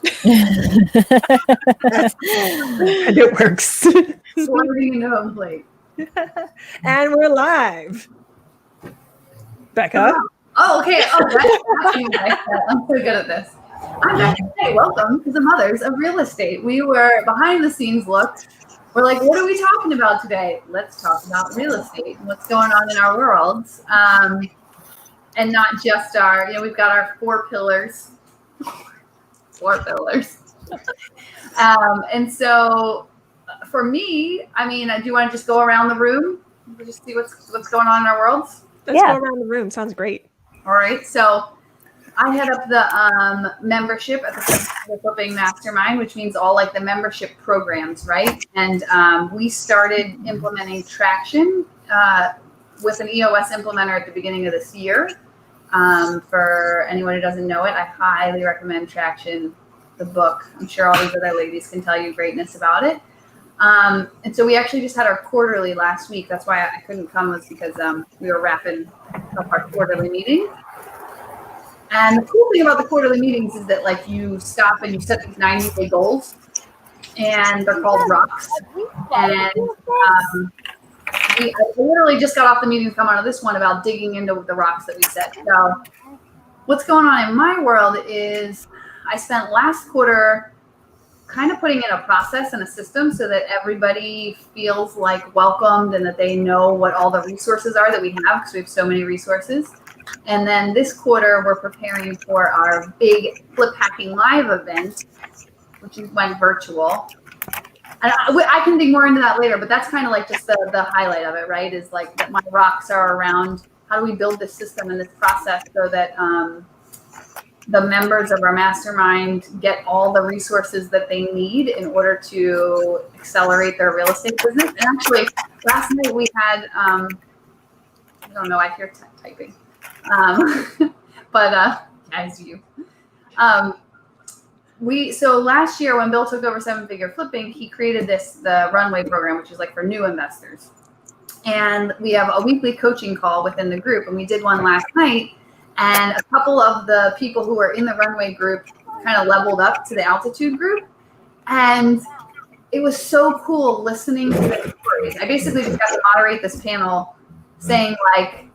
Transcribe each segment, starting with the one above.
And it works. Sliding into home plate. And we're live. Becca. Oh, okay. I'm so good at this. I'm Becca. Hey, welcome to the Mothers of Real Estate. We were behind the scenes look. We're like, what are we talking about today? Let's talk about real estate and what's going on in our worlds. And not just we've got our 4 pillars. 4 pillars. And so for me, I mean, do you want to just go around the room? We'll just see what's going on in our worlds? Let's go around the room. Sounds great. All right. So I head up the membership at the Flipping Mastermind, which means all like the membership programs, right? And we started implementing Traction with an EOS implementer at the beginning of this year. For anyone who doesn't know it, I highly recommend Traction, the book. I'm sure all these other ladies can tell you greatness about it. And so we actually just had our quarterly last week. That's why I couldn't come, was because we were wrapping up our quarterly meeting. And the cool thing about the quarterly meetings is that like you stop and you set these 90-day goals, and they're called rocks. And I literally just got off the meeting to come out of this one about digging into the rocks that we set. So what's going on in my world is I spent last quarter kind of putting in a process and a system so that everybody feels like welcomed and that they know what all the resources are that we have, because we have so many resources. And then this quarter, we're preparing for our big Flip Hacking Live event, which went virtual. And I can dig more into that later, but that's kind of like just the highlight of it, right? Is like that my rocks are around how do we build this system and this process so that the members of our mastermind get all the resources that they need in order to accelerate their real estate business. And actually, last night we had, I don't know, I hear typing. But as you. So last year when Bill took over 7-Figure Flipping, he created the Runway program, which is like for new investors. And we have a weekly coaching call within the group. And we did one last night. And a couple of the people who were in the Runway group kind of leveled up to the Altitude group. And it was so cool listening to the stories. I basically just got to moderate this panel saying like,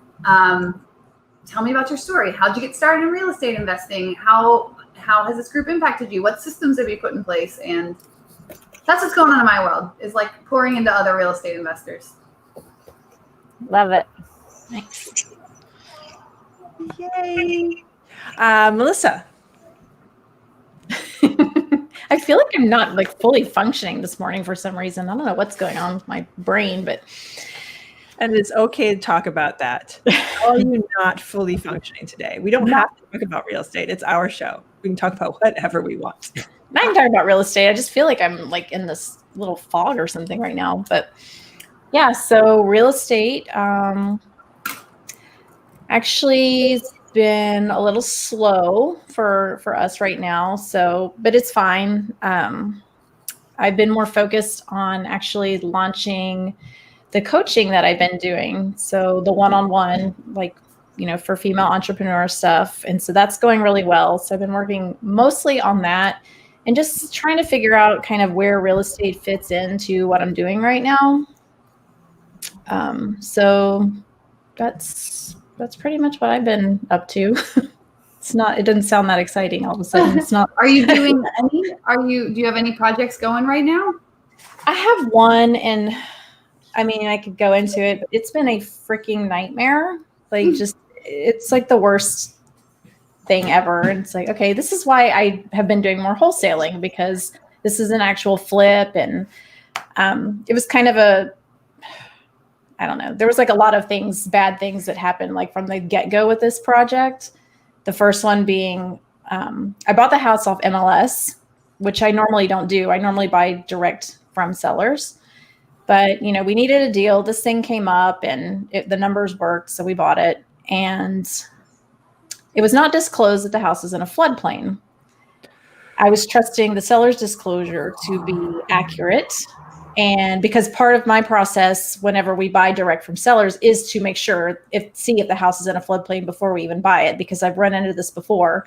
tell me about your story. How'd you get started in real estate investing? How has this group impacted you? What systems have you put in place? And that's what's going on in my world, is like pouring into other real estate investors. Love it. Thanks. Yay. Melissa. I feel like I'm not like fully functioning this morning for some reason. I don't know what's going on with my brain, but. And it's okay to talk about that. Are you not fully functioning today? We don't have to talk about real estate. It's our show. We can talk about whatever we want. I can talk about real estate. I just feel like I'm like in this little fog or something right now. But yeah, so real estate actually has been a little slow for us right now. So, but it's fine. I've been more focused on actually launching the coaching that I've been doing. So the one-on-one, like, for female entrepreneur stuff. And so that's going really well. So I've been working mostly on that and just trying to figure out kind of where real estate fits into what I'm doing right now. So that's pretty much what I've been up to. It doesn't sound that exciting all of a sudden. It's not. Are you doing do you have any projects going right now? I have one, and I mean, I could go into it, but it's been a freaking nightmare. Like it's like the worst thing ever. And it's like, okay, this is why I have been doing more wholesaling, because this is an actual flip. And it was kind of I don't know. There was like a lot of bad things that happened like from the get-go with this project. The first one being, I bought the house off MLS, which I normally don't do. I normally buy direct from sellers. But, we needed a deal. This thing came up and the numbers worked. So we bought it. And it was not disclosed that the house is in a floodplain. I was trusting the seller's disclosure to be accurate. And because part of my process whenever we buy direct from sellers is to make sure see if the house is in a floodplain before we even buy it, because I've run into this before.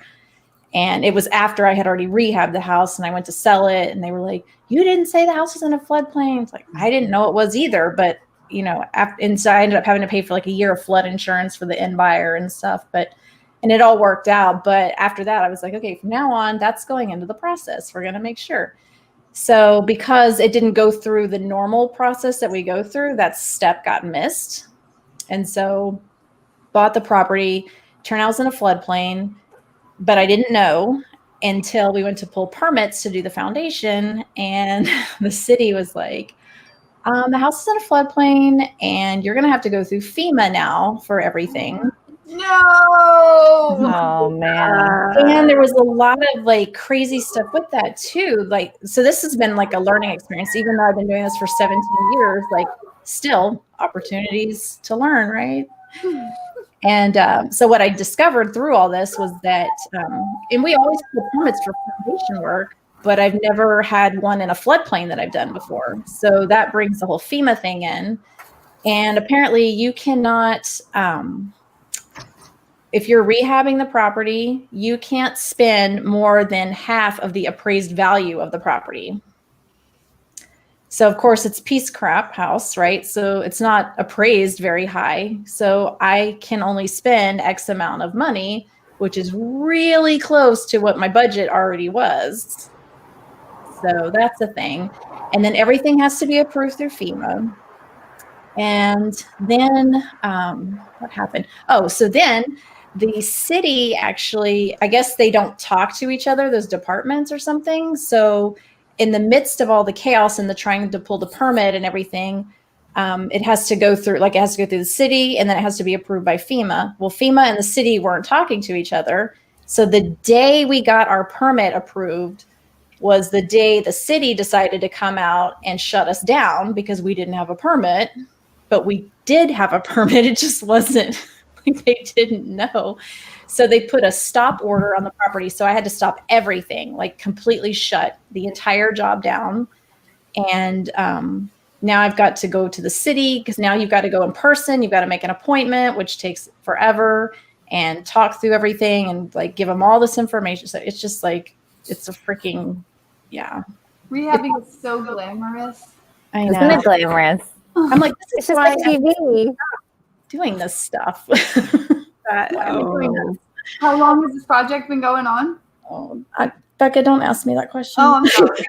And it was after I had already rehabbed the house and I went to sell it. And they were like, you didn't say the house was in a floodplain. It's like, I didn't know it was either. But, you know, and so I ended up having to pay for like a year of flood insurance for the end buyer and stuff. And it all worked out. But after that, I was like, okay, from now on, that's going into the process. We're going to make sure. So because it didn't go through the normal process that we go through, that step got missed. And so bought the property, turned out it was in a floodplain, but I didn't know until we went to pull permits to do the foundation. And the city was like, the house is in a floodplain and you're going to have to go through FEMA now for everything. No. Oh man. And there was a lot of like crazy stuff with that too. Like, so this has been like a learning experience, even though I've been doing this for 17 years, like still opportunities to learn. Right. And so what I discovered through all this was that, and we always pull permits for foundation work, but I've never had one in a floodplain that I've done before. So that brings the whole FEMA thing in. And apparently you cannot, if you're rehabbing the property, you can't spend more than half of the appraised value of the property. So of course it's piece crap house, right? So it's not appraised very high. So I can only spend X amount of money, which is really close to what my budget already was. So that's the thing. And then everything has to be approved through FEMA. And then what happened? Oh, so then the city actually, I guess they don't talk to each other, those departments or something. So in the midst of all the chaos and the trying to pull the permit and everything, it has to go through the city, and then it has to be approved by FEMA. Well, FEMA and the city weren't talking to each other. So the day we got our permit approved was the day the city decided to come out and shut us down because we didn't have a permit, but we did have a permit. It just wasn't like they didn't know. So they put a stop order on the property. So I had to stop everything, like completely shut the entire job down. And now I've got to go to the city because now you've got to go in person. You've got to make an appointment, which takes forever, and talk through everything and like give them all this information. So it's just like, it's a freaking, yeah. Rehabbing is so glamorous. I Isn't know. it glamorous? I'm like, this It's is just why like I'm TV. doing this stuff. How long has this project been going on? Oh, Becca, don't ask me that question. Oh, I'm sorry.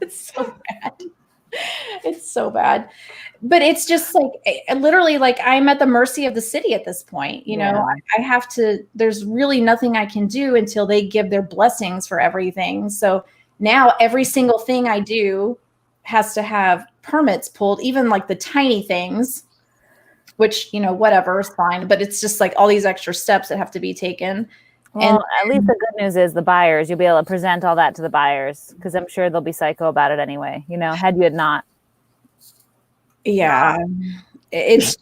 It's so bad. It's so bad. But it's just like, literally, like I'm at the mercy of the city at this point. You know, I have to, there's really nothing I can do until they give their blessings for everything. So now every single thing I do has to have permits pulled, even like the tiny things, which, you know, whatever is fine. But it's just like all these extra steps that have to be taken. Well, at least the good news is the buyers, you'll be able to present all that to the buyers because I'm sure they'll be psycho about it anyway, you know, had you had not. Yeah, it's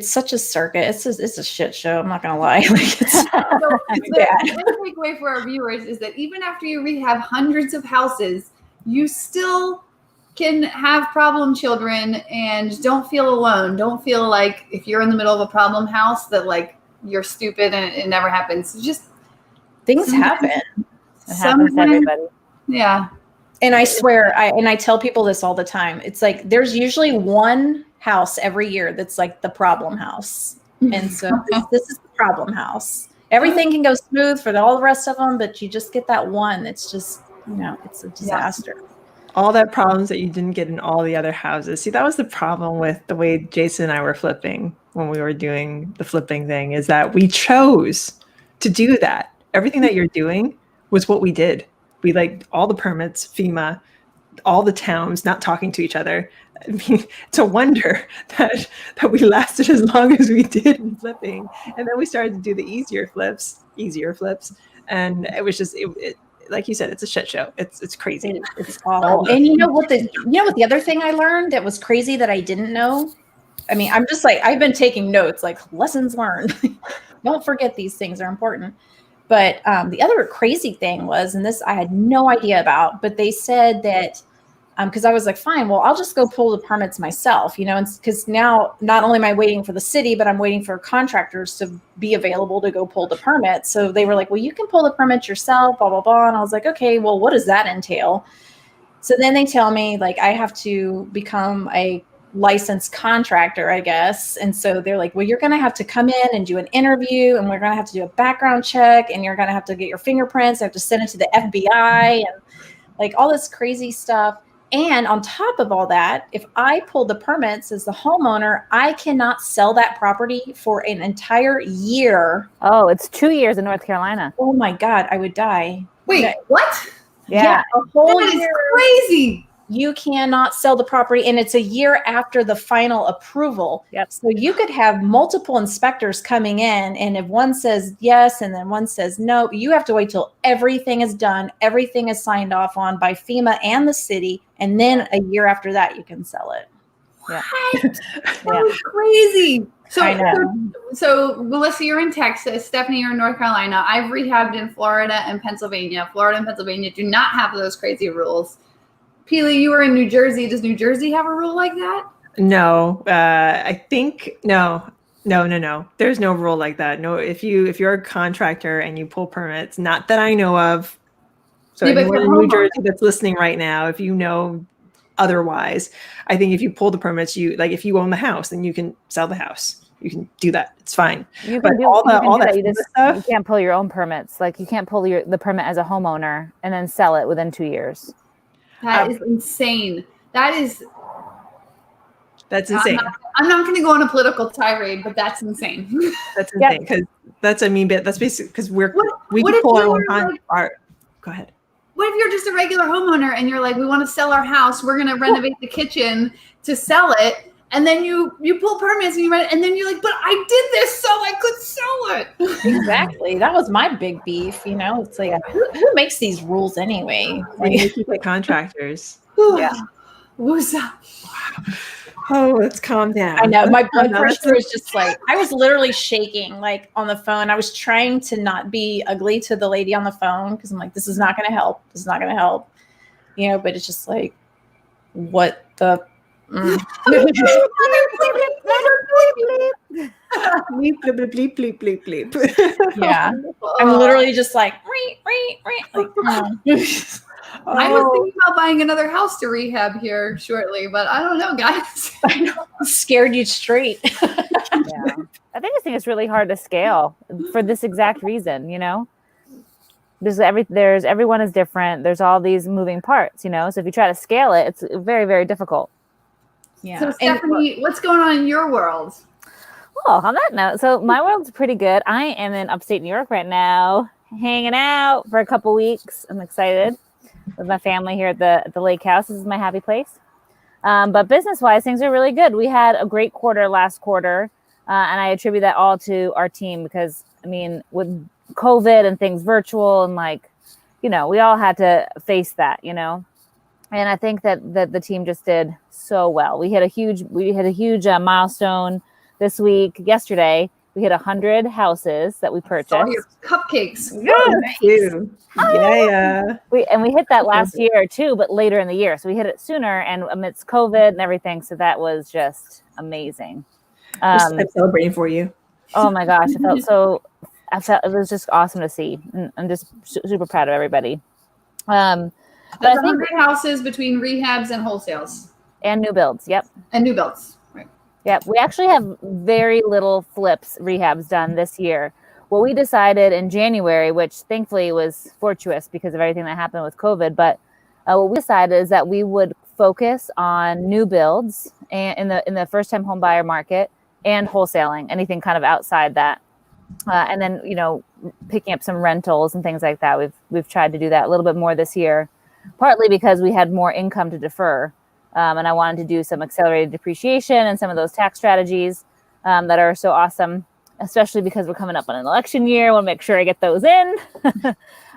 such a circuit. It's a shit show. I'm not gonna lie. Like it's So bad. the takeaway for our viewers is that even after you rehab hundreds of houses, you still can have problem children and don't feel alone. Don't feel like if you're in the middle of a problem house that like you're stupid and it never happens. Just Things happen. It happens to everybody. Yeah. And I swear, I tell people this all the time. It's like there's usually one house every year that's like the problem house. And so this is the problem house. Everything can go smooth for all the rest of them, but you just get that one that's just, you know, it's a disaster. All that problems that you didn't get in all the other houses. See, that was the problem with the way Jason and I were flipping when we were doing the flipping thing, is that we chose to do that. Everything that you're doing was what we did. We like all the permits, FEMA, all the towns not talking to each other. I mean, it's a wonder that we lasted as long as we did in flipping. And then we started to do the easier flips. And it was just, it like you said, it's a shit show. It's crazy. It's awful. And you know what the other thing I learned that was crazy that I didn't know? I mean, I'm just like, I've been taking notes, like lessons learned. Don't forget these things are important. But the other crazy thing was, and this I had no idea about, but they said that Because I was like, fine, well, I'll just go pull the permits myself, you know, and because now not only am I waiting for the city, but I'm waiting for contractors to be available to go pull the permits. So they were like, well, you can pull the permits yourself, blah, blah, blah. And I was like, okay, well, what does that entail? So then they tell me like I have to become a licensed contractor, I guess. And so they're like, well, you're going to have to come in and do an interview, and we're going to have to do a background check, and you're going to have to get your fingerprints. I have to send it to the FBI and like all this crazy stuff. And on top of all that, if I pull the permits as the homeowner, I cannot sell that property for an entire year. Oh, it's 2 years in North Carolina. Oh my God, I would die. Wait, No. what? Yeah. A whole That is year. crazy. You cannot sell the property, and it's a year after the final approval. Yep. So you could have multiple inspectors coming in, and if one says yes and then one says no, you have to wait till everything is done, everything is signed off on by FEMA and the city, and then a year after that you can sell it. Yeah. That was crazy. I know. So Melissa, you're in Texas. Stephanie, you're in North Carolina. I've rehabbed in Florida and Pennsylvania. Florida and Pennsylvania do not have those crazy rules. Peely, you were in New Jersey. Does New Jersey have a rule like that? No, I think no. There's no rule like that. No, if you're a contractor and you pull permits, not that I know of. So Yeah, but anyone for in New homeowners. Jersey that's listening right now, if you know otherwise, I think if you pull the permits, if you own the house, then you can sell the house. You can do that. It's fine. You But can do all you the- can all do that You FEMA just stuff- you can't pull your own permits. Like you can't pull the permit as a homeowner and then sell it within 2 years. That is insane. That's insane. I'm not going to go on a political tirade, but that's insane. That's Yeah. insane because that's basically because we What can if pull our you own were, like- Go ahead. What if you're just a regular homeowner and you're like, we want to sell our house, we're going to renovate the kitchen to sell it, and then you pull permits and you rent, and then you're like, but I did this so I could sell it. Exactly. That was my big beef. You know, it's like, who makes these rules anyway? We need to get contractors. Yeah. Woosah. Oh, let's calm down. I know my blood No, pressure was just like, I was literally shaking like on the phone. I was trying to not be ugly to the lady on the phone because I'm like, this is not going to help. This is not going to help. You know, but it's just like, what the. Bleep, bleep, bleep, bleep, bleep, bleep. Yeah. I'm literally just like, like I was thinking about buying another house to rehab here shortly, but I don't know, guys. scared you straight. Yeah. I think it's really hard to scale for this exact reason, you know? Everyone is different. There's all these moving parts, you know? So if you try to scale it, it's very, very difficult. Yeah. So Stephanie, what's going on in your world? Oh, on that note, so my world's pretty good. I am in upstate New York right now, hanging out for a couple weeks. I'm excited with my family here at the lake house. This is my happy place. But business-wise, things are really good. We had a great quarter last quarter, and I attribute that all to our team because, I mean, with COVID and things virtual and like, you know, we all had to face that, you know. And I think that the team just did so well. We hit a huge milestone this week. Yesterday, we hit 100 houses that we purchased. All your cupcakes. Ew. Yeah. We hit that last year too, but later in the year. So we hit it sooner and amidst COVID and everything. So that was just amazing. I'm celebrating for you. Oh my gosh, I felt it was just awesome to see. And I'm just super proud of everybody. But That's I think 100 houses between rehabs and wholesales and new builds. Yep. and new builds. Right. Yep. We actually have very little flips rehabs done this year. What we decided in January, which thankfully was fortuitous because of everything that happened with COVID, but what we decided is that we would focus on new builds and in the first time home buyer market and wholesaling, anything kind of outside that. And then, you know, picking up some rentals and things like that. We've tried to do that a little bit more this year, partly because we had more income to defer. And I wanted to do some accelerated depreciation and some of those tax strategies that are so awesome, especially because we're coming up on an election year. I want to make sure I get those in.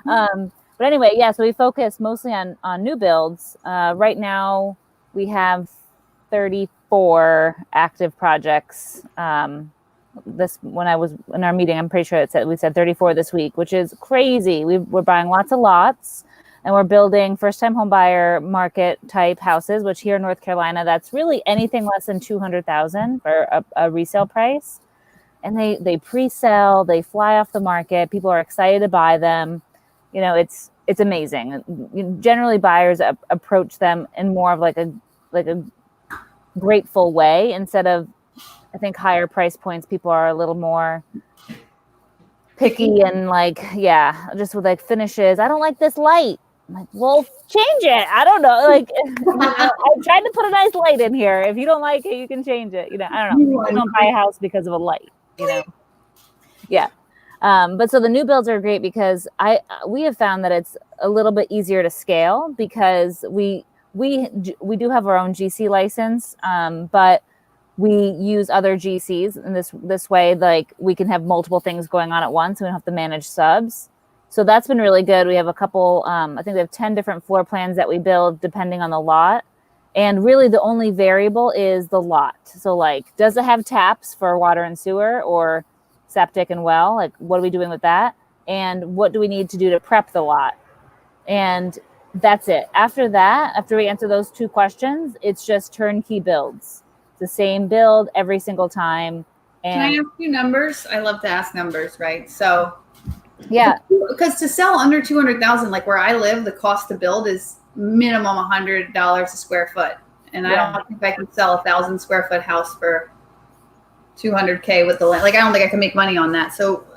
But anyway, yeah, so we focus mostly on new builds. Right now, we have 34 active projects. When I was in our meeting, I'm pretty sure we said 34 this week, which is crazy. We're buying lots of lots and we're building first-time home buyer market type houses, which here in North Carolina, that's really anything less than $200,000 for a resale price. And they pre-sell, they fly off the market. People are excited to buy them. You know, it's amazing. Generally, buyers approach them in more of like a grateful way instead of, I think, higher price points. People are a little more picky and like, yeah, just with like finishes. I don't like this light. I'm like, well, change it. I don't know. Like, I'm trying to put a nice light in here. If you don't like it, you can change it. You know, I don't know. People don't buy a house because of a light, you know? Yeah. But so the new builds are great because we have found that it's a little bit easier to scale because we do have our own GC license, but we use other GCs in this way. Like we can have multiple things going on at once. We don't have to manage subs. So that's been really good. We have a couple, I think we have 10 different floor plans that we build depending on the lot. And really the only variable is the lot. So like, does it have taps for water and sewer or septic and well? Like, what are we doing with that? And what do we need to do to prep the lot? And that's it. After that, after we answer those two questions, it's just turnkey builds. The same build every single time. And can I ask you numbers? I love to ask numbers, right? So yeah, because to sell under 200,000, like where I live, the cost to build is minimum $100 a square foot, and I don't think I can sell 1,000 square foot house for 200K with the land. Like I don't think I can make money on that. So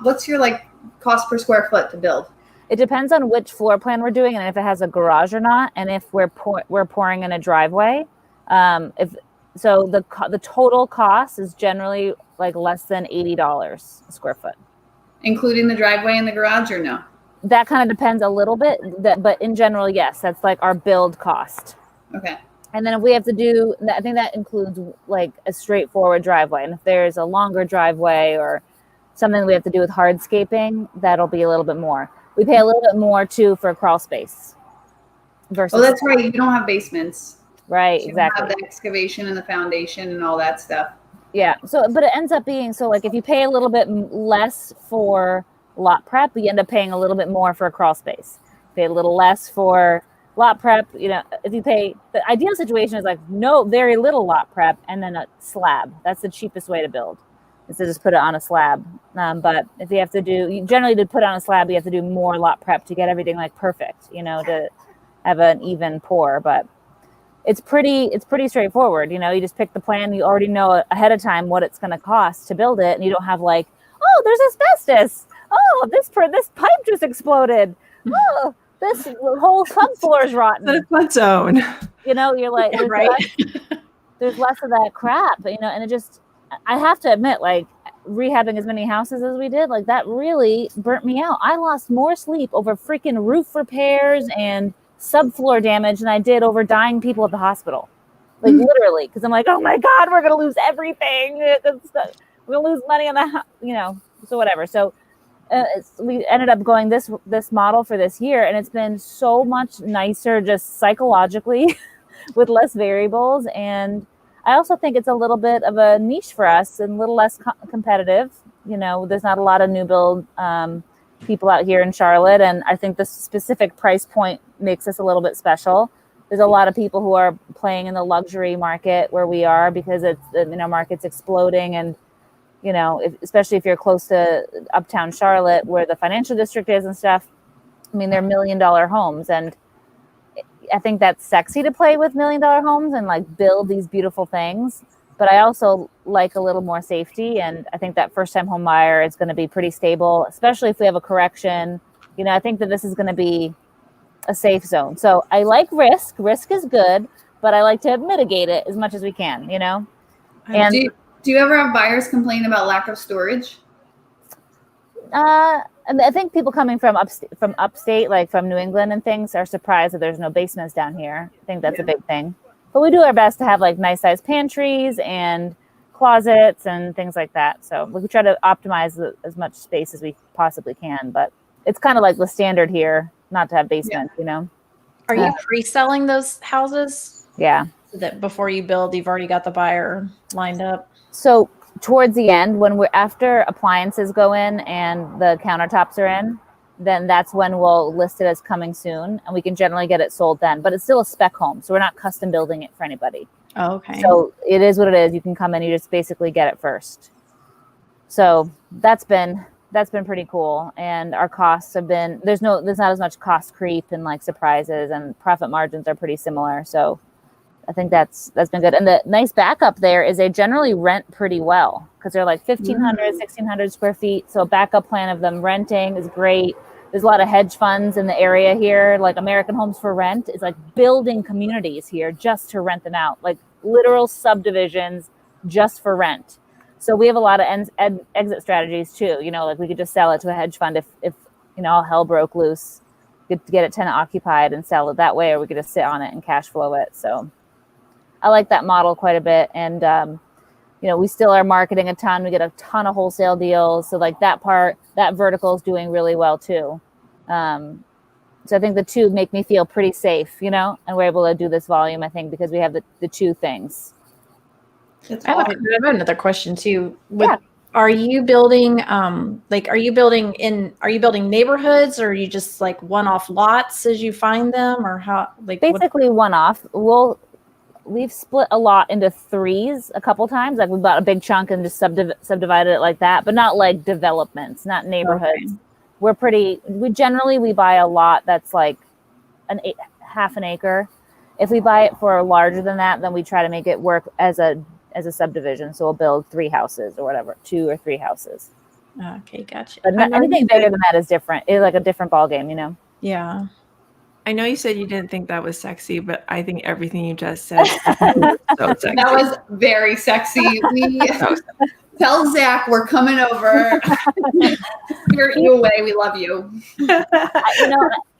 what's your like cost per square foot to build? it depends on which floor plan we're doing and if it has a garage or not, and if we're pouring in a driveway. The total cost is generally like less than $80 a square foot. Including the driveway and the garage, or no? That kind of depends a little bit, but in general, yes, that's like our build cost. Okay. And then if we have to do, I think that includes like a straightforward driveway. And if there's a longer driveway or something we have to do with hardscaping, that'll be a little bit more. We pay a little bit more too for crawl space. Versus, Oh, that's right. You don't have basements. right, So exactly. You have the excavation and the foundation and all that stuff. Yeah. So, but it ends up being, so like if you pay a little bit less for lot prep, you end up paying a little bit more for a crawl space. Pay a little less for lot prep. You know, if you pay, the ideal situation is like very little lot prep and then a slab. That's the cheapest way to build, is to just put it on a slab. But if you have to generally to put on a slab, you have to do more lot prep to get everything like perfect, you know, to have an even pour. But it's pretty straightforward. You know, you just pick the plan. You already know ahead of time what it's going to cost to build it. And you don't have like, oh, there's asbestos. Oh, this pipe just exploded. Oh, this whole subfloor is rotten. The flood zone. You know, you're like, there's less of that crap, you know, and it just, I have to admit, like rehabbing as many houses as we did, like that really burnt me out. I lost more sleep over freaking roof repairs and subfloor damage than I did over dying people at the hospital. Like literally, because I'm like, oh my God, we're going to lose everything. We're going to lose money on the house, you know, so whatever. So we ended up going this model for this year, and it's been so much nicer just psychologically with less variables. And I also think it's a little bit of a niche for us and a little less competitive. You know, there's not a lot of new build people out here in Charlotte, and I think the specific price point makes us a little bit special. There's a lot of people who are playing in the luxury market where we are because it's, you know, market's exploding, and you know, especially if you're close to uptown Charlotte where the financial district is and stuff. I mean, they're $1 million homes, and I think that's sexy to play with $1 million homes and like build these beautiful things. But I also like a little more safety, and I think that first-time home buyer is going to be pretty stable, especially if we have a correction. You know, I think that this is going to be a safe zone. So I like risk. Risk is good, but I like to mitigate it as much as we can. You know, and do you ever have buyers complain about lack of storage? I think people coming from upstate, like from New England and things, are surprised that there's no basements down here. I think that's a big thing. But we do our best to have like nice sized pantries and closets and things like that. So we try to optimize as much space as we possibly can. But it's kind of like the standard here not to have basements, you know. Are you pre-selling those houses? Yeah. So that before you build, you've already got the buyer lined up? So towards the end, when we're after appliances go in and the countertops are in, then that's when we'll list it as coming soon, and we can generally get it sold then. But it's still a spec home, so we're not custom building it for anybody. Oh, okay. So it is what it is. You can come in, you just basically get it first. So that's been pretty cool. And our costs have been, there's not as much cost creep and like surprises, and profit margins are pretty similar. So I think that's been good. And the nice backup there is they generally rent pretty well because they're like 1,500, 1,600 square feet. So a backup plan of them renting is great. There's a lot of hedge funds in the area here, like American Homes for Rent is like building communities here just to rent them out, like literal subdivisions just for rent. So we have a lot of exit strategies too. You know, like we could just sell it to a hedge fund if you know, all hell broke loose, get it tenant occupied and sell it that way, or we could just sit on it and cash flow it. So I like that model quite a bit. And, you know, we still are marketing a ton. We get a ton of wholesale deals. So like that vertical is doing really well too. So I think the two make me feel pretty safe, you know, and we're able to do this volume, I think, because we have the two things. I have another question too. Are you building are you building neighborhoods, or are you just like one-off lots as you find them, or how, like basically one-off? We've split a lot into threes a couple times. Like we bought a big chunk and just subdivided it like that, but not like developments, not neighborhoods. Okay. We buy a lot that's like half an acre. If we buy it for larger than that, then we try to make it work as a subdivision. So we'll build 3 houses or whatever, 2 or 3 houses. Okay, gotcha. But anything bigger than that is different. It's like a different ball game, you know? Yeah. I know you said you didn't think that was sexy, but I think everything you just said was so sexy. That was very sexy. Tell Zach we're coming over. Spirit you away. We love you.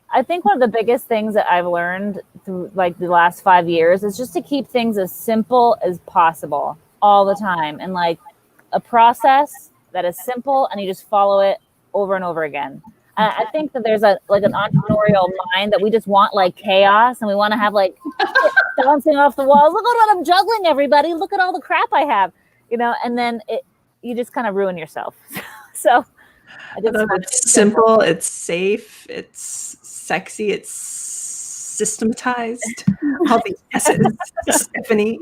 I think one of the biggest things that I've learned through like the last 5 years is just to keep things as simple as possible all the time, and like a process that is simple and you just follow it over and over again. I think that there's an entrepreneurial mind that we just want like chaos, and we want to have like bouncing off the walls. Look at what I'm juggling, everybody. Look at all the crap I have, you know, and then you just kind of ruin yourself. So it's simple, it's safe, it's sexy, it's systematized. All the S's. Stephanie.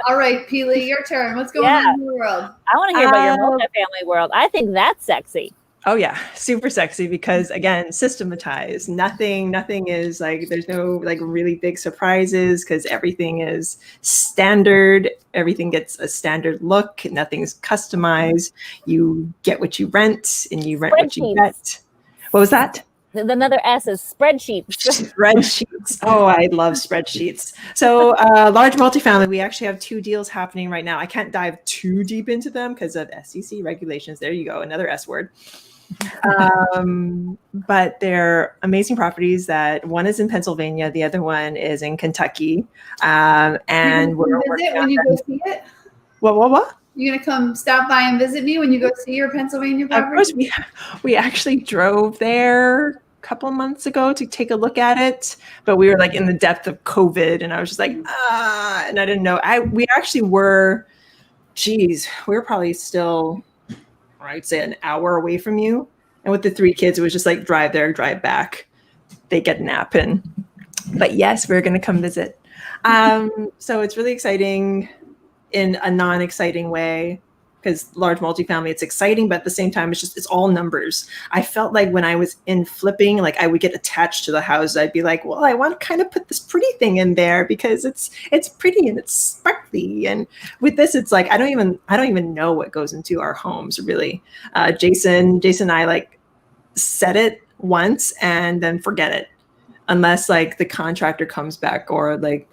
All right, Peely, your turn. What's going on in the world? I want to hear about your multifamily world. I think that's sexy. Oh yeah, super sexy because again, systematized. Nothing is like, there's no like really big surprises because everything is standard. Everything gets a standard look. Nothing's customized. You get what you rent and you rent what you get. What was that? Another S is spreadsheets. Spreadsheets. Oh, I love spreadsheets. So large multifamily, we actually have 2 deals happening right now. I can't dive too deep into them because of SEC regulations. There you go, another S word. But they're amazing properties. That one is in Pennsylvania, the other one is in Kentucky. And we're visit when you go see it. What? You're gonna come stop by and visit me when you go see your Pennsylvania property? Of course, we actually drove there a couple of months ago to take a look at it, but we were like in the depth of COVID, and I was just like, and I didn't know. We actually were, we were probably still, I'd say an hour away from you. And with the 3 kids, it was just like drive there, drive back. They get a nap in. But yes, we're going to come visit. So it's really exciting in a non-exciting way, because large multifamily, it's exciting, but at the same time, it's all numbers. I felt like when I was in flipping, like I would get attached to the house. I'd be like, well, I want to kind of put this pretty thing in there because it's pretty and it's sparkly. And with this, it's like, I don't even know what goes into our homes really. Jason and I like set it once and then forget it, unless like the contractor comes back or like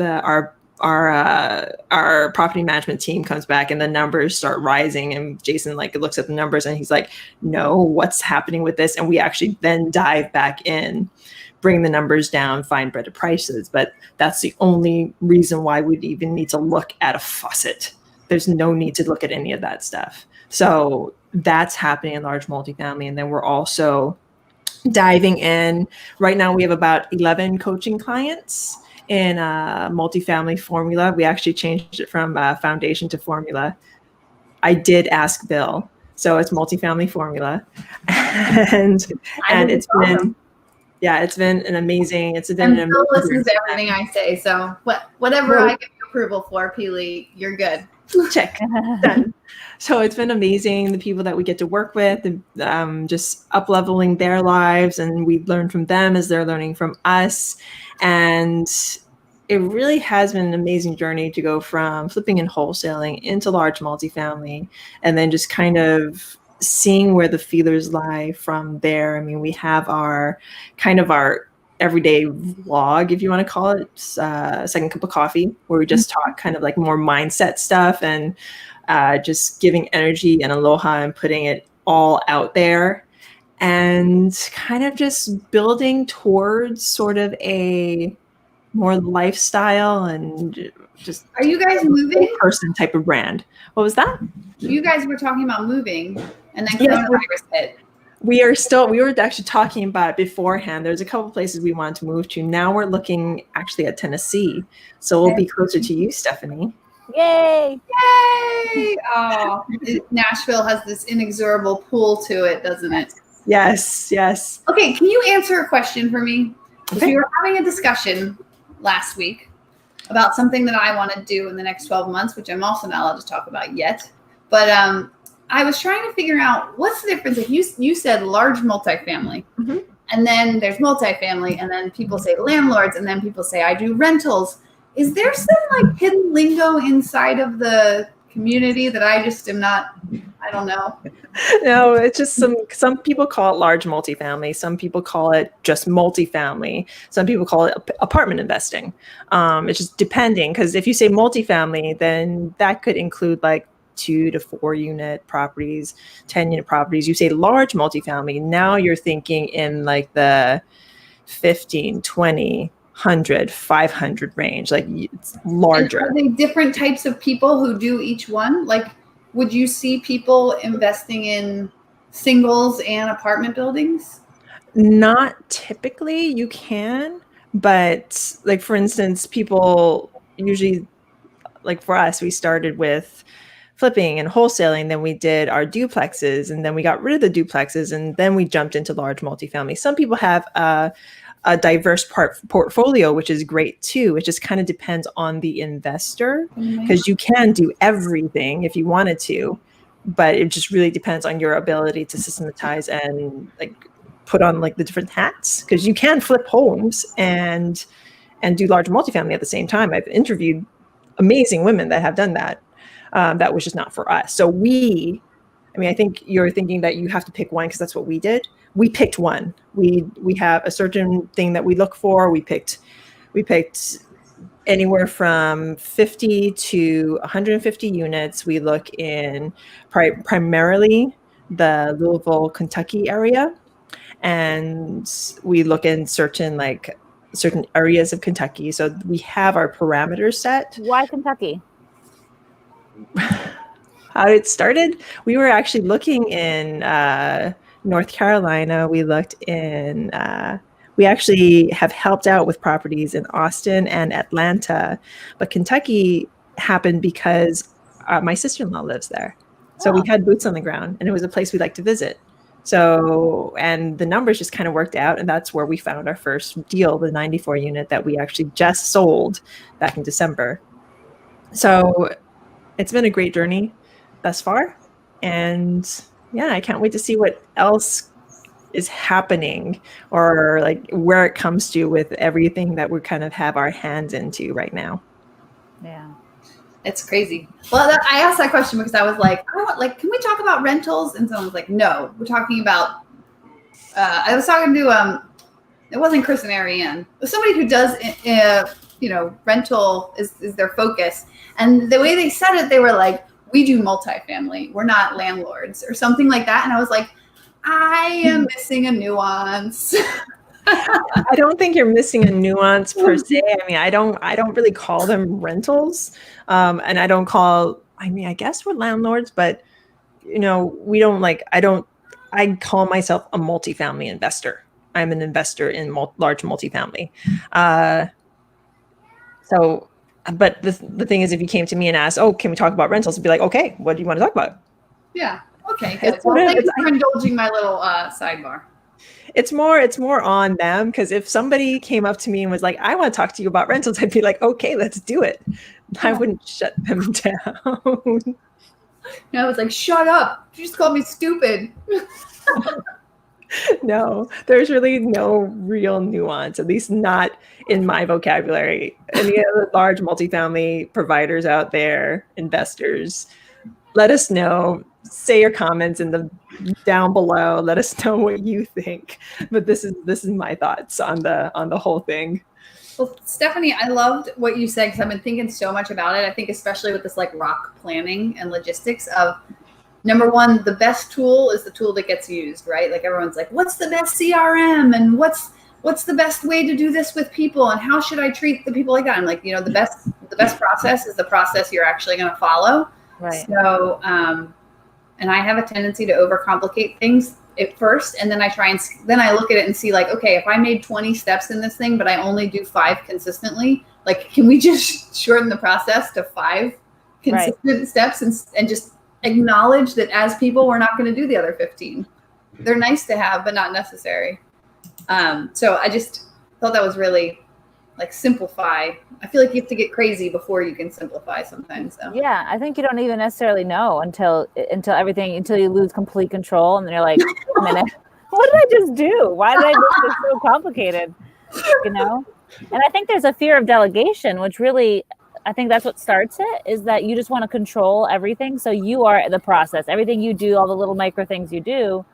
our property management team comes back and the numbers start rising, and Jason like looks at the numbers and he's like, no, what's happening with this? And we actually then dive back in, bring the numbers down, find better prices. But that's the only reason why we'd even need to look at a faucet. There's no need to look at any of that stuff. So that's happening in large multifamily. And then we're also diving in. Right now we have about 11 coaching clients in multifamily formula. We actually changed it from foundation to formula. I did ask Bill So it's multifamily formula. and I think it's awesome. it's been an amazing, it's been And an Phil amazing listens to everything I say. So whatever Well- I give you approval for, Peely, you're good. check done. So it's been amazing, the people that we get to work with, just up leveling their lives, and we learn from them as they're learning from us. And it really has been an amazing journey to go from flipping and wholesaling into large multifamily, and then just kind of seeing where the feelers lie from there. I mean, we have our everyday vlog, if you want to call it, Second Cup of Coffee, where we just talk kind of like more mindset stuff, and just giving energy and aloha and putting it all out there, and kind of just building towards sort of a more lifestyle and just Are you guys moving? person type of brand. What was that? You guys were talking about moving, and then Yes, coronavirus hit. we were actually talking about it beforehand. There's a couple places we wanted to move to. Now we're looking actually at Tennessee. So we'll be closer to you, Stephanie. Yay! Yay! Oh, Nashville has this inexorable pull to it, doesn't it? Yes, yes. Okay, can you answer a question for me? Because Okay. we were having a discussion last week about something that I want to do in the next 12 months, which I'm also not allowed to talk about yet. But I was trying to figure out what's the difference. Like you said large multifamily, Mhm. and then there's multifamily, and then people say landlords, and then people say I do rentals. Is there some like hidden lingo inside of the community that I just am not, I don't know. No, it's just some people call it large multifamily. Some people call it just multifamily. Some people call it apartment investing. It's just depending, because if you say multifamily, then that could include like 2 to 4 unit properties, 10 unit properties. You say large multifamily, now you're thinking in like the 15, 20, 100, 500 range, like it's larger. And are they different types of people who do each one? Like, would you see people investing in singles and apartment buildings? Not typically, you can, but like for instance, people usually, like for us, we started with flipping and wholesaling, then we did our duplexes, and then we got rid of the duplexes, and then we jumped into large multifamily. Some people have a diverse portfolio, which is great too. It just kind of depends on the investor, because you can do everything if you wanted to, but it just really depends on your ability to systematize and like put on like the different hats, because you can flip homes and do large multifamily at the same time. I've interviewed amazing women that have done that. That was just not for us. So I think you're thinking that you have to pick one, because that's what we did. We picked one. We have a certain thing that we look for. We picked anywhere from 50 to 150 units. We look in primarily the Louisville, Kentucky area, and we look in certain areas of Kentucky. So we have our parameters set. Why Kentucky? How it started, we were actually looking in North Carolina. We looked in, we actually have helped out with properties in Austin and Atlanta, but Kentucky happened because my sister-in-law lives there. So we had boots on the ground, and it was a place we like to visit. So, and the numbers just kind of worked out, and that's where we found our first deal, the 94 unit that we actually just sold back in December. So it's been a great journey thus far, and yeah, I can't wait to see what else is happening, or like where it comes to with everything that we kind of have our hands into right now. Yeah. It's crazy. Well, I asked that question because I was like, can we talk about rentals? And someone was like, no, we're talking about, I was talking to, it wasn't Chris and Ariane, it was somebody who does, rental is their focus. And the way they said it, they were like, we do multifamily. We're not landlords or something like that. And I was like, I am missing a nuance. I don't think you're missing a nuance per se. I mean, I don't really call them rentals. And I guess we're landlords, but we don't I call myself a multifamily investor. I'm an investor in large multifamily. But the thing is, if you came to me and asked, oh, can we talk about rentals? I'd be like, okay, what do you want to talk about? Yeah. Okay, good. It's Well, sort of- thank you it's- for indulging my little sidebar. It's more on them, because if somebody came up to me and was like, I want to talk to you about rentals, I'd be like, okay, let's do it. I wouldn't shut them down. And I was like, shut up. You just called me stupid. No, there's really no real nuance, at least not in my vocabulary. Any other large multifamily providers out there, investors, let us know. Say your comments in the down below. Let us know what you think. But this is my thoughts on the whole thing. Well, Stephanie, I loved what you said because I've been thinking so much about it. I think especially with this like rock planning and logistics of number one, the best tool is the tool that gets used, right? Like everyone's like, what's the best CRM and what's the best way to do this with people and how should I treat the people like that? I'm like, the best process is the process you're actually going to follow. Right. So, and I have a tendency to overcomplicate things at first, and then then I look at it and see like, okay, if I made 20 steps in this thing, but I only do 5 consistently, like, can we just shorten the process to 5 consistent steps and just acknowledge that as people, we're not going to do the other 15. They're nice to have, but not necessary. So I just thought that was really like simplify. I feel like you have to get crazy before you can simplify sometimes. So. Yeah, I think you don't even necessarily know until you lose complete control, and then you're like, wait a minute, what did I just do? Why did I make this so complicated? And I think there's a fear of delegation, which really, I think that's what starts it, is that you just want to control everything. So you are the process. Everything you do, all the little micro things you do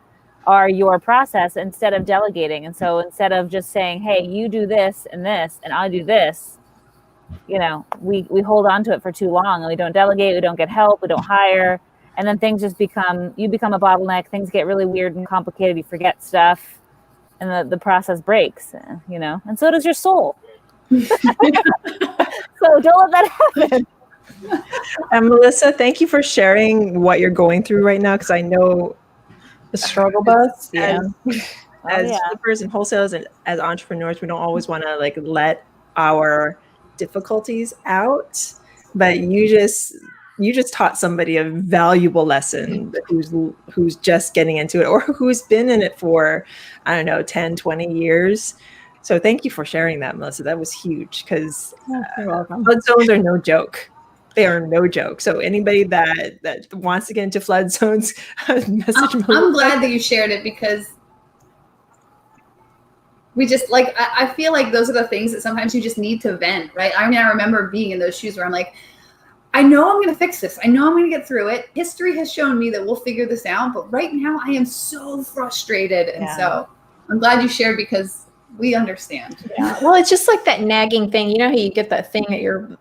are your process instead of delegating. And so instead of just saying, hey, you do this, and I'll do this, we hold on to it for too long, and we don't delegate, we don't get help, we don't hire. And then things just you become a bottleneck. Things get really weird and complicated. You forget stuff, and the process breaks, and so does your soul. So don't let that happen. And Melissa, thank you for sharing what you're going through right now, because I know The struggle bus. Yeah. as flippers and wholesalers and as entrepreneurs, we don't always want to like let our difficulties out, but you just taught somebody a valuable lesson who's just getting into it or who's been in it for, I don't know, 10, 20 years. So thank you for sharing that, Melissa. That was huge, because You're welcome. flood zones are no joke. They are no joke. So anybody that wants to get into flood zones, message Melissa. I'm glad that you shared it, because we just like, I feel like those are the things that sometimes you just need to vent, right? I mean, I remember being in those shoes where I'm like, I know I'm going to fix this. I know I'm going to get through it. History has shown me that we'll figure this out. But right now I am so frustrated. And so I'm glad you shared, because we understand. Yeah. Well, it's just like that nagging thing. You know how you get that thing that you're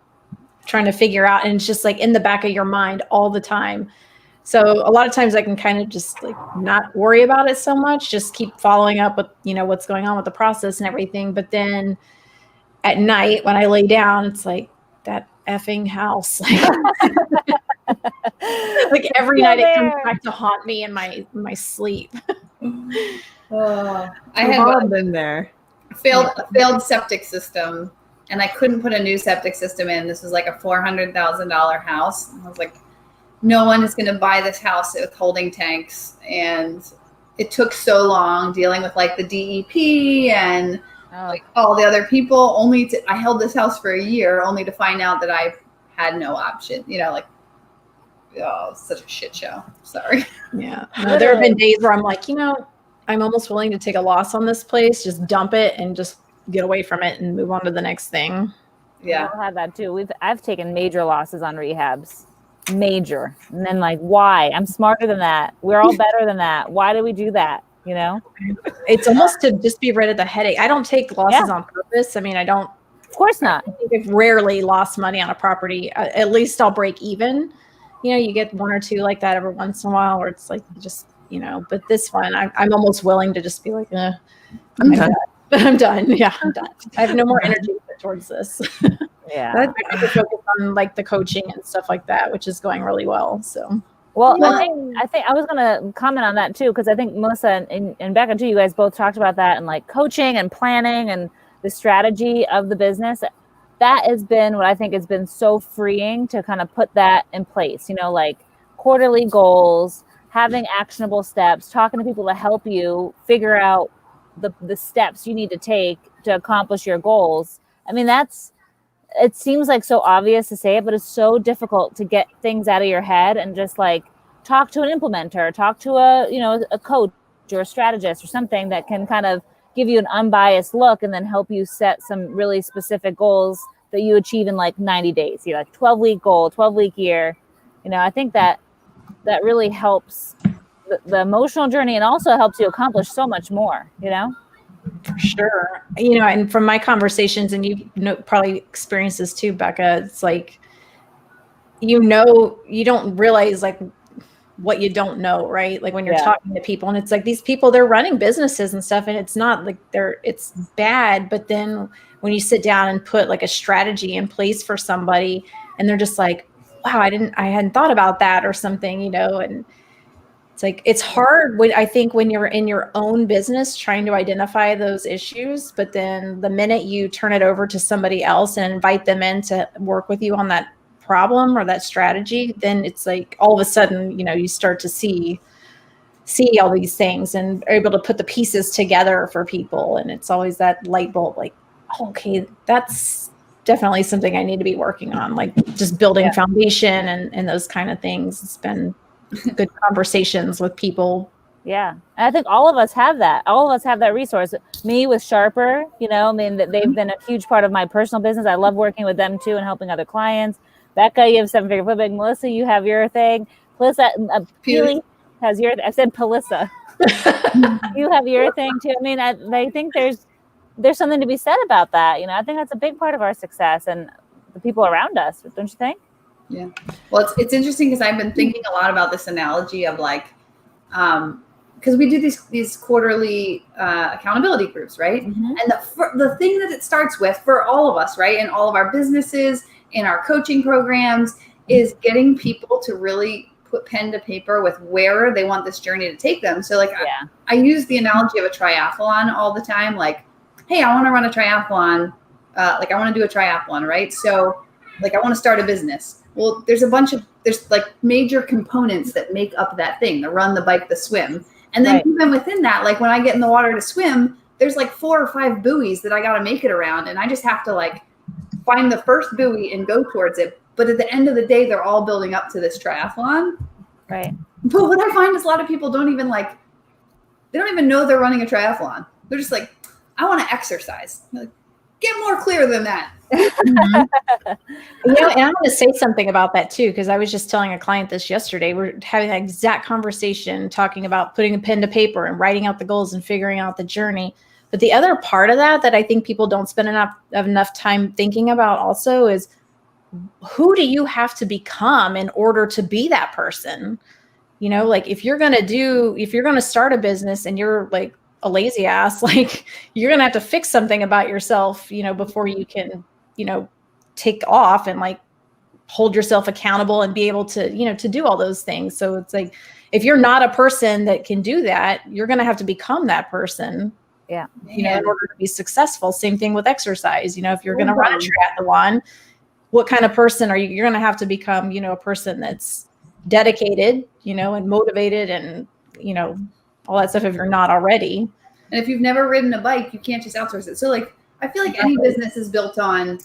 trying to figure out, and it's just like in the back of your mind all the time. So a lot of times I can kind of just like not worry about it so much, just keep following up with, what's going on with the process and everything. But then at night when I lay down, it's like that effing house. Like every night it comes back to haunt me in my sleep. I We've had all been there. a failed septic system, and I couldn't put a new septic system in. This was like a $400,000 house. And I was like, no one is going to buy this house with holding tanks. And it took so long dealing with like the DEP and like all the other people. I held this house for a year only to find out that I had no option. Such a shit show. Sorry. Yeah. No, there have been days where I'm like, I'm almost willing to take a loss on this place, just dump it and just get away from it and move on to the next thing. Yeah. I've had that too. I've taken major losses on rehabs. Major. And then like, why? I'm smarter than that. We're all better than that. Why do we do that? It's almost to just be rid of the headache. I don't take losses on purpose. I mean, I don't. Of course not. I've rarely lost money on a property. At least I'll break even. You get one or two like that every once in a while, where it's like just, but this one, I'm almost willing to just be like, I'm done. I'm done. Yeah, I'm done. I have no more energy to put towards this. Yeah. I could focus on like the coaching and stuff like that, which is going really well. So. Well, I think I was going to comment on that too, because I think Melissa and Becca too, you guys both talked about that, and like coaching and planning and the strategy of the business. That has been what I think has been so freeing to kind of put that in place, like quarterly goals, having actionable steps, talking to people to help you figure out the steps you need to take to accomplish your goals. I mean, it seems like so obvious to say it, but it's so difficult to get things out of your head and just like talk to an implementer, talk to a coach or a strategist or something that can kind of give you an unbiased look and then help you set some really specific goals that you achieve in like 90 days. You know, like 12-week goal, 12-week year. I think that really helps the emotional journey and also helps you accomplish so much more, For sure. And from my conversations, and you probably experienced this too, Becca, it's like, you don't realize like what you don't know, right? Like when you're talking to people and it's like these people, they're running businesses and stuff, and it's not like it's bad. But then when you sit down and put like a strategy in place for somebody and they're just like, wow, I hadn't thought about that or something, and it's like, it's hard when you're in your own business trying to identify those issues, but then the minute you turn it over to somebody else and invite them in to work with you on that problem or that strategy, then it's like all of a sudden, you start to see all these things and are able to put the pieces together for people. And it's always that light bulb, like, oh, okay, that's definitely something I need to be working on, like just building foundation and those kind of things. It's been good conversations with people. Yeah. And I think all of us have that. All of us have that resource. Me with Sharper, they've been a huge part of my personal business. I love working with them too and helping other clients. Becca, you have 7-Figure Flipping. Melissa, you have your thing. Melissa, Peely has your, I said Pelissa. You have your thing too. I mean, I think there's something to be said about that. I think that's a big part of our success and the people around us, don't you think? Yeah. Well, it's interesting because I've been thinking a lot about this analogy of like, because we do these quarterly accountability groups, right? Mm-hmm. And the thing that it starts with for all of us, right, in all of our businesses, in our coaching programs, is getting people to really put pen to paper with where they want this journey to take them. So like, I use the analogy of a triathlon all the time. Like, hey, I want to run a triathlon. Like I want to do a triathlon, right? So like I want to start a business. Well, there's like major components that make up that thing: the run, the bike, the swim. And then even within that, like when I get in the water to swim, there's like 4 or 5 buoys that I got to make it around. And I just have to like find the first buoy and go towards it. But at the end of the day, they're all building up to this triathlon. Right. But what I find is a lot of people don't even know they're running a triathlon. They're just like, I want to exercise. Like, get more clear than that. Mm-hmm. And I'm going to say something about that too, because I was just telling a client this yesterday. We're having that exact conversation, talking about putting a pen to paper and writing out the goals and figuring out the journey. But the other part of that I think people don't spend enough time thinking about also is, who do you have to become in order to be that person? Like if you're going to start a business and you're like a lazy ass, like you're going to have to fix something about yourself, before you can, take off and like hold yourself accountable and be able to, to do all those things. So it's like, if you're not a person that can do that, you're going to have to become that person. Yeah. In order to be successful. Same thing with exercise. If you're going to run a triathlon, what kind of person are you? You're going to have to become, a person that's dedicated, and motivated and, all that stuff if you're not already. And if you've never ridden a bike, you can't just outsource it. So like, I feel like any business is built on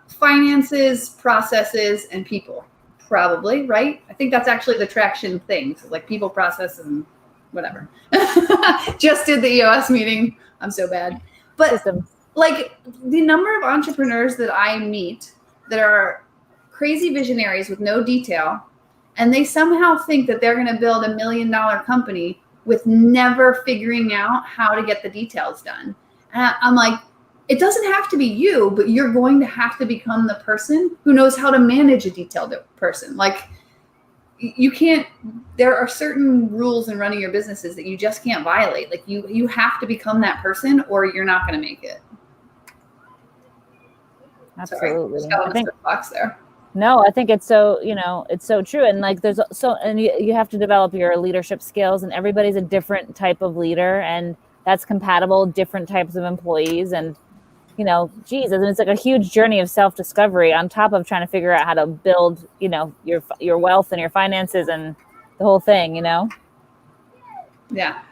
finances, processes, and people, probably, right? I think that's actually the traction thing. So like people, processes, and whatever. Just did the EOS meeting. I'm so bad. But like the number of entrepreneurs that I meet that are crazy visionaries with no detail, and they somehow think that they're going to build $1 million company with never figuring out how to get the details done. And I'm like, it doesn't have to be you, but you're going to have to become the person who knows how to manage a detailed person. Like you can't, there are certain rules in running your businesses that you just can't violate. Like you have to become that person or you're not going to make it. Absolutely. Sorry, I think box there. No, I think it's so, it's so true. And like, and you have to develop your leadership skills, and everybody's a different type of leader, and that's compatible, different types of employees. And, geez, it's like a huge journey of self-discovery on top of trying to figure out how to build, your wealth and your finances and the whole thing, you know? Yeah.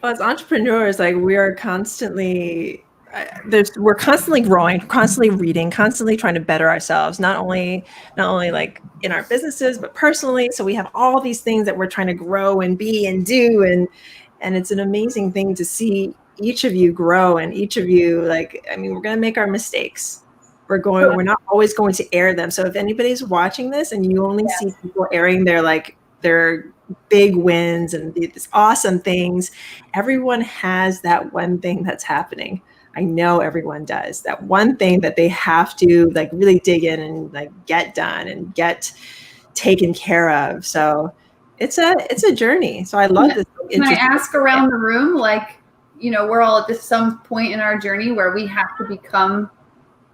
Well, as entrepreneurs, like we are constantly we're constantly growing, constantly reading, constantly trying to better ourselves, not only like in our businesses, but personally. So we have all these things that we're trying to grow and be and do, and it's an amazing thing to see each of you grow, and each of you, like, I mean, we're going to make our mistakes. We're not always going to air them. So if anybody's watching this and you only see people airing their big wins and these awesome things, everyone has that one thing that's happening. I know everyone does that one thing that they have to like really dig in and like get done and get taken care of. So it's a journey. So I love this. Can I ask around the room, like, you know, we're all at some point in our journey where we have to become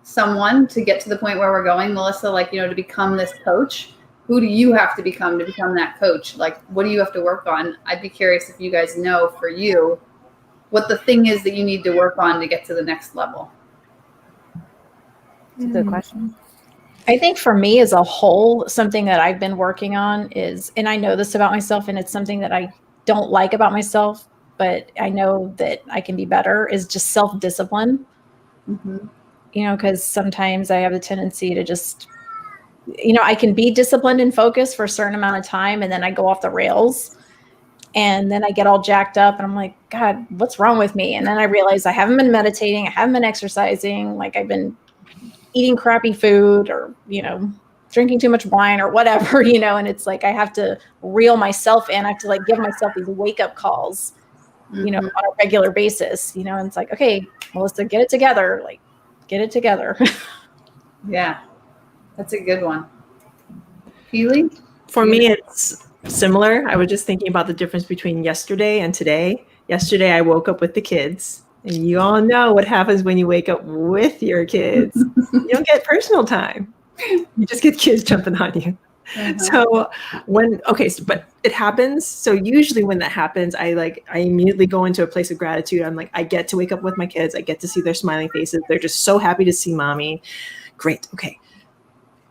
someone to get to the point where we're going, Melissa, like, you know, to become this coach. Who do you have to become that coach? Like, what do you have to work on? I'd be curious if you guys know for you what the thing is that you need to work on to get to the next level. That's a good question. I think for me as a whole, something that I've been working on is, and I know this about myself, and it's something that I don't like about myself, but I know that I can be better, is just self-discipline. Mm-hmm. You know, because sometimes I have a tendency to just, you know, I can be disciplined and focused for a certain amount of time, and then I go off the rails, and then I get all jacked up, and I'm like, God, what's wrong with me? And then I realize I haven't been meditating, I haven't been exercising, like I've been eating crappy food, or, you know, drinking too much wine or whatever, you know, and it's like I have to reel myself in. I have to like give myself these wake-up calls, you know, on a regular basis, you know, and it's like, okay, Melissa, get it together, like, get it together. Yeah, that's a good one. Keely? For me, it's similar. I was just thinking about the difference between yesterday and today. Yesterday, I woke up with the kids, and you all know what happens when you wake up with your kids. You don't get personal time. You just get kids jumping on you. Uh-huh. So but it happens. So usually when that happens, I immediately go into a place of gratitude. I'm like, I get to wake up with my kids. I get to see their smiling faces. They're just so happy to see mommy. Great. Okay.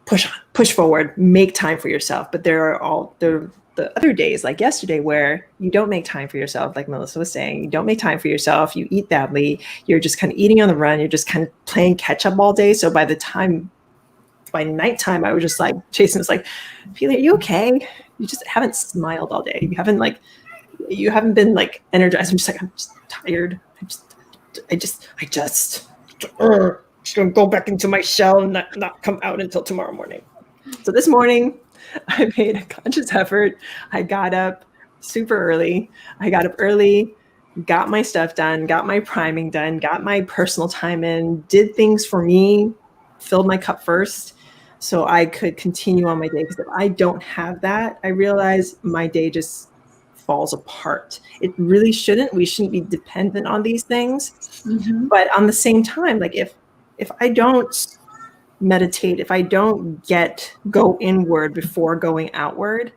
Push on, push forward, make time for yourself. But there are all the other days, like yesterday, where you don't make time for yourself. Like Melissa was saying, you don't make time for yourself. You eat badly. You're just kind of eating on the run. You're just kind of playing catch up all day. So by nighttime, I was just like, Jason was like, Feely, are you okay? You just haven't smiled all day. You haven't been like energized. I'm just tired. I just gonna go back into my shell and not come out until tomorrow morning. So this morning I made a conscious effort. I got up super early. Got my stuff done, got my priming done, got my personal time in, did things for me, filled my cup first so I could continue on my day. Because if I don't have that, I realize my day just falls apart. It really shouldn't. We shouldn't be dependent on these things. Mm-hmm. But on the same time, like if I don't meditate, if I don't go inward before going outward,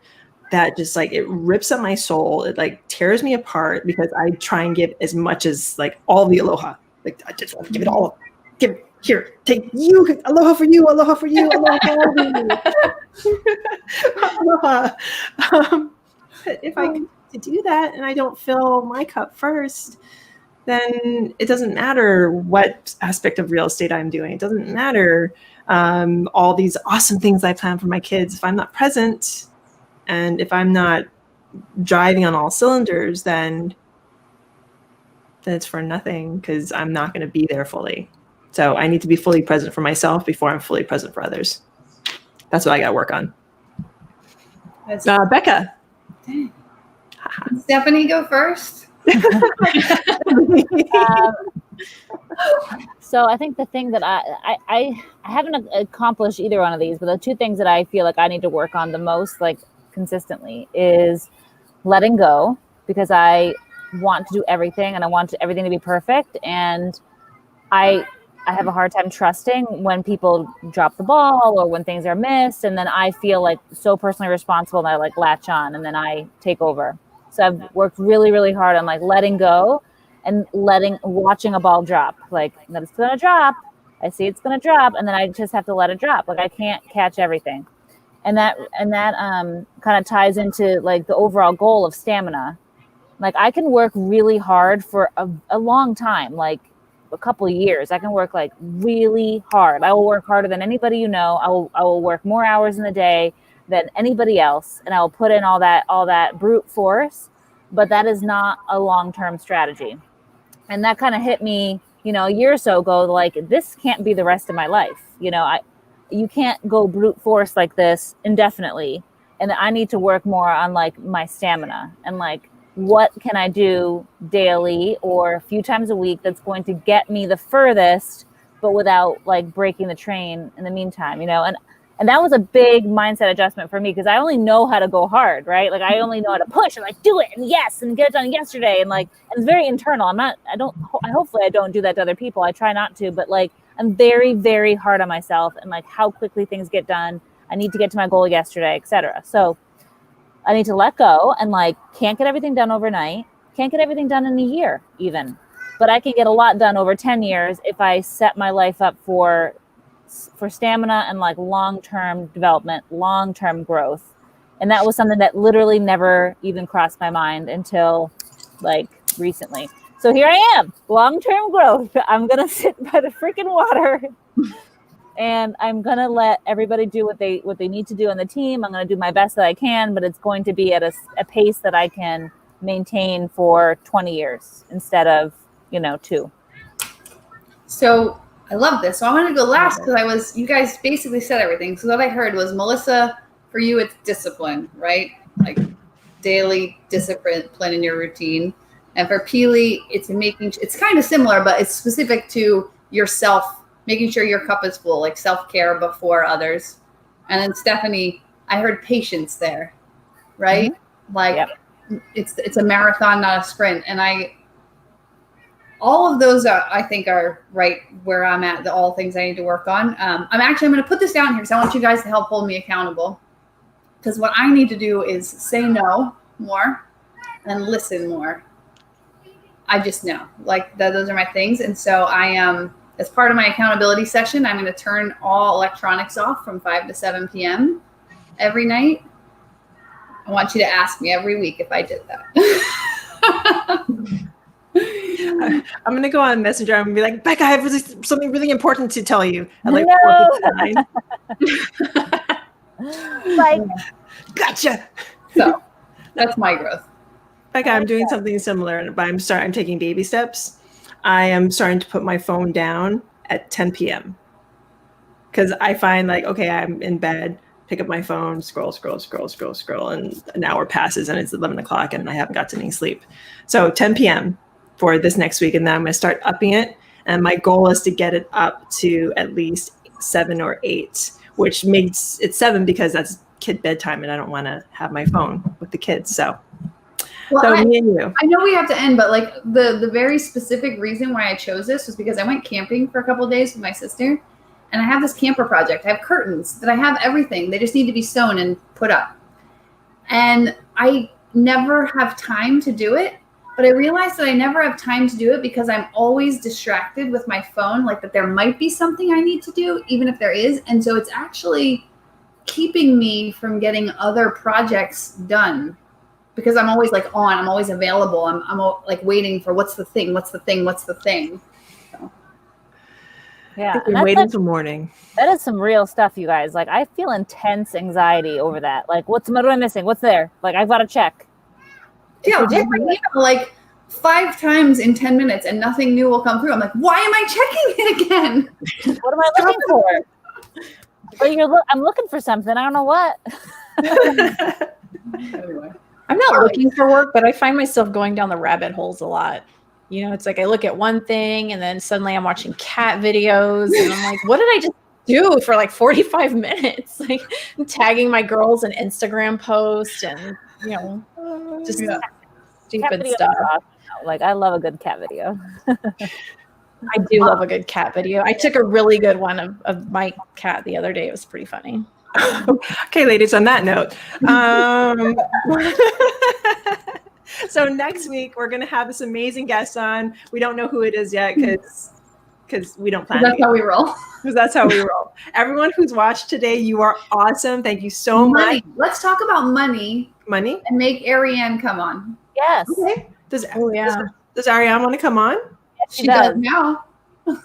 that just like, it rips up my soul. It like tears me apart because I try and give as much as like all the aloha. Like I just want to give it all. Give it here. Take you. Aloha for you. Aloha for you. Aloha for you. Aloha. But if I continue to do that and I don't fill my cup first, then it doesn't matter what aspect of real estate I'm doing. It doesn't matter all these awesome things I plan for my kids. If I'm not present and if I'm not driving on all cylinders, then it's for nothing because I'm not going to be there fully. So I need to be fully present for myself before I'm fully present for others. That's what I got to work on. Becca. Stephanie, go first. So I think the thing that I haven't accomplished either one of these, but the two things that I feel like I need to work on the most, like consistently, is letting go, because I want to do everything and I want everything to be perfect, and I have a hard time trusting when people drop the ball or when things are missed, and then I feel like so personally responsible and I like latch on and then I take over. So I've worked really, really hard on like letting go and watching a ball drop. Like, that it's gonna drop. I see it's gonna drop, and then I just have to let it drop. Like, I can't catch everything. and that kind of ties into like the overall goal of stamina. Like I can work really hard for a long time, like a couple of years. I can work like really hard. I will work harder than anybody you know. I will work more hours in the day than anybody else, and I will put in all that brute force. But that is not a long-term strategy. And that kind of hit me, a year or so ago. Like this can't be the rest of my life. You can't go brute force like this indefinitely. And I need to work more on like my stamina and like what can I do daily or a few times a week that's going to get me the furthest, but without like breaking the train in the meantime, and that was a big mindset adjustment for me because I only know how to go hard, right? Like I only know how to push and like do it and yes and get it done yesterday and like and it's very internal. Hopefully I don't do that to other people. I try not to, but like I'm very, very hard on myself and like how quickly things get done. I need to get to my goal yesterday, etc. So I need to let go and like can't get everything done overnight, can't get everything done in a year even, but I can get a lot done over 10 years if I set my life up for stamina and like long-term development, long-term growth. And that was something that literally never even crossed my mind until like recently. So here I am, long-term growth. I'm going to sit by the freaking water and I'm going to let everybody do what they need to do on the team. I'm going to do my best that I can, but it's going to be at a pace that I can maintain for 20 years instead of, 2. So I love this. So I wanted to go last because you guys basically said everything. So what I heard was, Melissa, for you, it's discipline, right? Like daily discipline in your routine. And for Peely, it's kind of similar, but it's specific to yourself, making sure your cup is full, like self-care before others. And then Stephanie, I heard patience there, right? Mm-hmm. Like yep. It's a marathon, not a sprint. And all of those I think are right where I'm at, all things I need to work on. I'm going to put this down here because I want you guys to help hold me accountable. Because what I need to do is say no more and listen more. I just know, like those are my things. And so I am, as part of my accountability session, I'm going to turn all electronics off from 5 to 7 p.m. every night. I want you to ask me every week if I did that. I'm going to go on Messenger. I'm going to be like, Becca, I have something really important to tell you. At like no. 4:59. Like, gotcha. So that's my growth. Becca, I'm doing something similar, but I'm taking baby steps. I am starting to put my phone down at 10 p.m. because I find like, okay, I'm in bed, pick up my phone, scroll, and an hour passes and it's 11 o'clock and I haven't gotten any sleep. So 10 p.m. for this next week, and then I'm going to start upping it. And my goal is to get it up to at least 7 or 8, which makes it 7 because that's kid bedtime and I don't want to have my phone with the kids. So. Well, me and you. I know we have to end, but like the very specific reason why I chose this was because I went camping for a couple of days with my sister, and I have this camper project. I have curtains that I have everything. They just need to be sewn and put up. And I never have time to do it, but I realized that I never have time to do it because I'm always distracted with my phone, like that there might be something I need to do, even if there is. And so it's actually keeping me from getting other projects done. Because I'm always like on, I'm always available. I'm like waiting for what's the thing. So. Yeah, I'm waiting until morning. That is some real stuff, you guys. Like I feel intense anxiety over that. Like, what am I missing? What's there? Like I've got to check. Yeah, I'll check my email like 5 times in 10 minutes, and nothing new will come through. I'm like, why am I checking it again? What am I looking for? I'm looking for something. I don't know what. Anyway. I'm not looking for work, but I find myself going down the rabbit holes a lot. It's like I look at one thing and then suddenly I'm watching cat videos and I'm like, what did I just do for like 45 minutes? Like I'm tagging my girls in Instagram posts and, just stupid stuff. Like I love a good cat video. I do love a good cat video. I took a really good one of my cat the other day. It was pretty funny. Okay, ladies, on that note. So next week, we're going to have this amazing guest on. We don't know who it is yet because because we don't plan That's how we roll. because that's how we roll. Everyone who's watched today, you are awesome. Thank you so Money. much. Let's talk about money Money. and make Ariane come on. Yes. Okay. Does Oh yeah. does Ariane want to come on? Yes, She does now.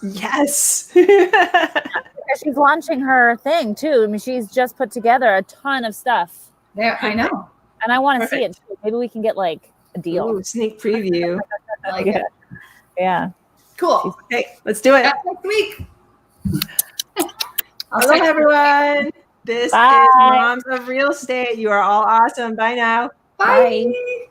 Yes. Because she's launching her thing too. I mean, she's just put together a ton of stuff, There, I know. and I want to see it. Perfect. Too. Maybe we can get like a deal. Ooh, sneak preview. I like Yeah. it. Yeah. Cool. Okay, let's do it. That's next week. I'll Hello, see you. everyone. This Bye. is Moms of Real Estate. You are all awesome. Bye now. Bye.